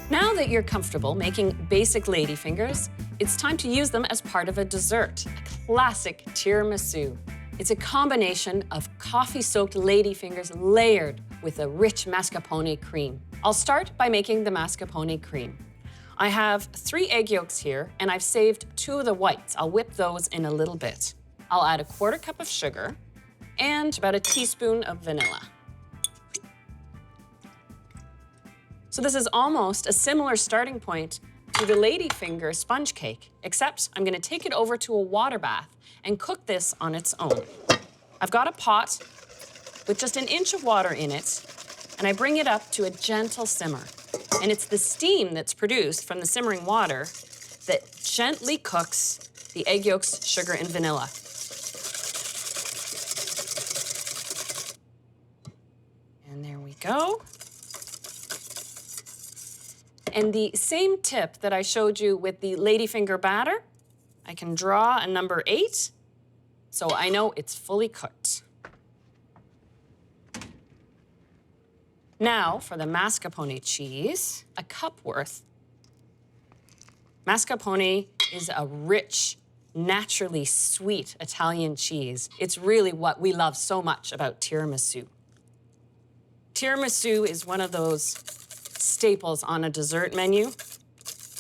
Now that you're comfortable making basic ladyfingers, it's time to use them as part of a dessert, a classic tiramisu. It's a combination of coffee-soaked ladyfingers layered with a rich mascarpone cream. I'll start by making the mascarpone cream. I have 3 egg yolks here, and I've saved 2 of the whites. I'll whip those in a little bit. I'll add a 1/4 cup of sugar and about a teaspoon of vanilla. So this is almost a similar starting point to the ladyfinger sponge cake, except I'm gonna take it over to a water bath and cook this on its own. I've got a pot with just 1 inch of water in it, and I bring it up to a gentle simmer. And it's the steam that's produced from the simmering water that gently cooks the egg yolks, sugar, and vanilla. And there we go. And the same tip that I showed you with the ladyfinger batter, I can draw a number 8, so I know it's fully cooked. Now for the mascarpone cheese, a cup worth. Mascarpone is a rich, naturally sweet Italian cheese. It's really what we love so much about tiramisu. Tiramisu is one of those staples on a dessert menu.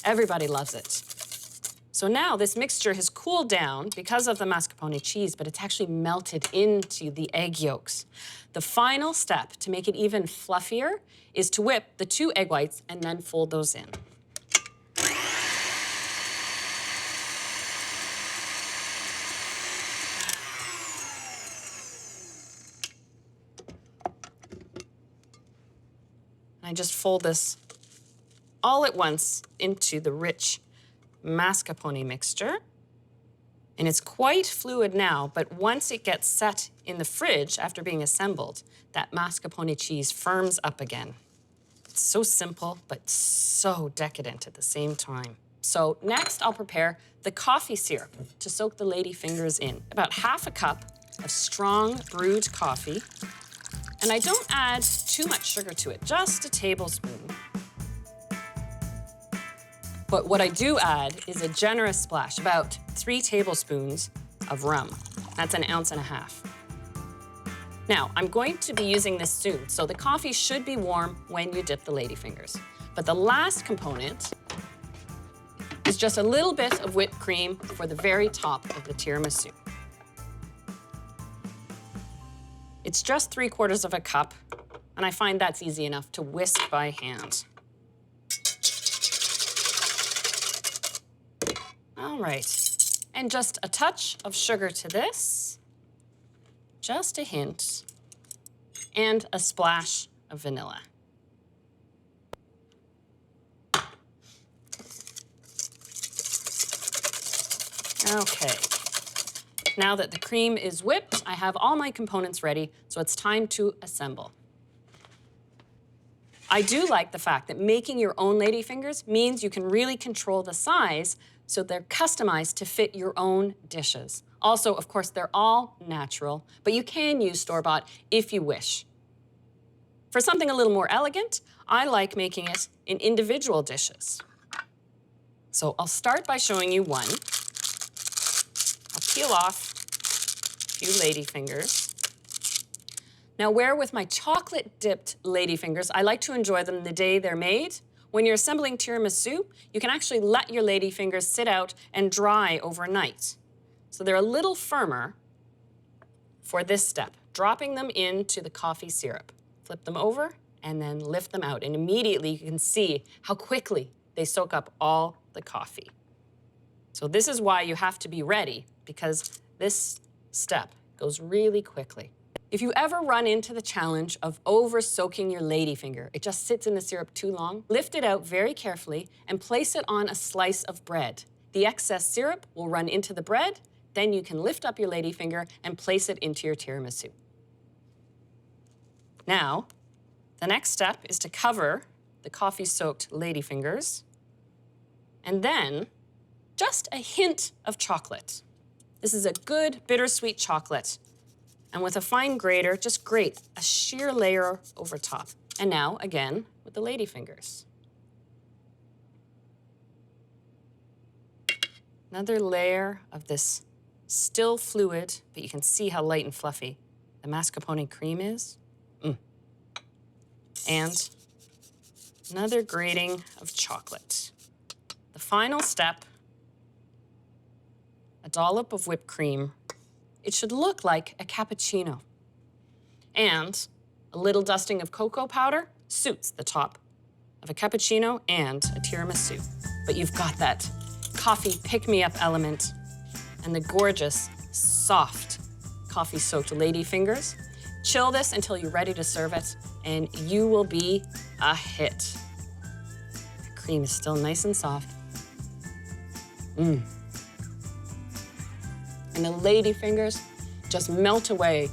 Everybody loves it. So now this mixture has cooled down because of the mascarpone cheese, but it's actually melted into the egg yolks. The final step to make it even fluffier is to whip the 2 egg whites and then fold those in. I just fold this all at once into the rich mascarpone mixture. And it's quite fluid now, but once it gets set in the fridge after being assembled, that mascarpone cheese firms up again. It's so simple, but so decadent at the same time. So next I'll prepare the coffee syrup to soak the ladyfingers in. About 1/2 cup of strong brewed coffee. And I don't add too much sugar to it, just a tablespoon. But what I do add is a generous splash, about 3 tablespoons of rum. That's 1.5 ounces. Now, I'm going to be using this soon, so the coffee should be warm when you dip the ladyfingers. But the last component is just a little bit of whipped cream for the very top of the tiramisu. It's just 3/4 cup, and I find that's easy enough to whisk by hand. All right, and just a touch of sugar to this, just a hint, and a splash of vanilla. Okay. Now that the cream is whipped, I have all my components ready, so it's time to assemble. I do like the fact that making your own ladyfingers means you can really control the size, so they're customized to fit your own dishes. Also, of course, they're all natural, but you can use store-bought if you wish. For something a little more elegant, I like making it in individual dishes. So I'll start by showing you one. I'll peel off a few ladyfingers. Now, where with my chocolate-dipped ladyfingers, I like to enjoy them the day they're made. When you're assembling tiramisu, you can actually let your ladyfingers sit out and dry overnight. So they're a little firmer for this step, dropping them into the coffee syrup. Flip them over and then lift them out. And immediately you can see how quickly they soak up all the coffee. So this is why you have to be ready, because this step goes really quickly. If you ever run into the challenge of over-soaking your ladyfinger, it just sits in the syrup too long, lift it out very carefully and place it on a slice of bread. The excess syrup will run into the bread, then you can lift up your ladyfinger and place it into your tiramisu. Now, the next step is to cover the coffee-soaked ladyfingers, and then just a hint of chocolate. This is a good bittersweet chocolate. And with a fine grater, just grate a sheer layer over top. And now, again, with the ladyfingers. Another layer of this still fluid, but you can see how light and fluffy the mascarpone cream is. And another grating of chocolate. The final step, a dollop of whipped cream. It should look like a cappuccino. And a little dusting of cocoa powder suits the top of a cappuccino and a tiramisu. But you've got that coffee pick-me-up element and the gorgeous, soft, coffee-soaked ladyfingers. Chill this until you're ready to serve it, and you will be a hit. The cream is still nice and soft. And the ladyfingers just melt away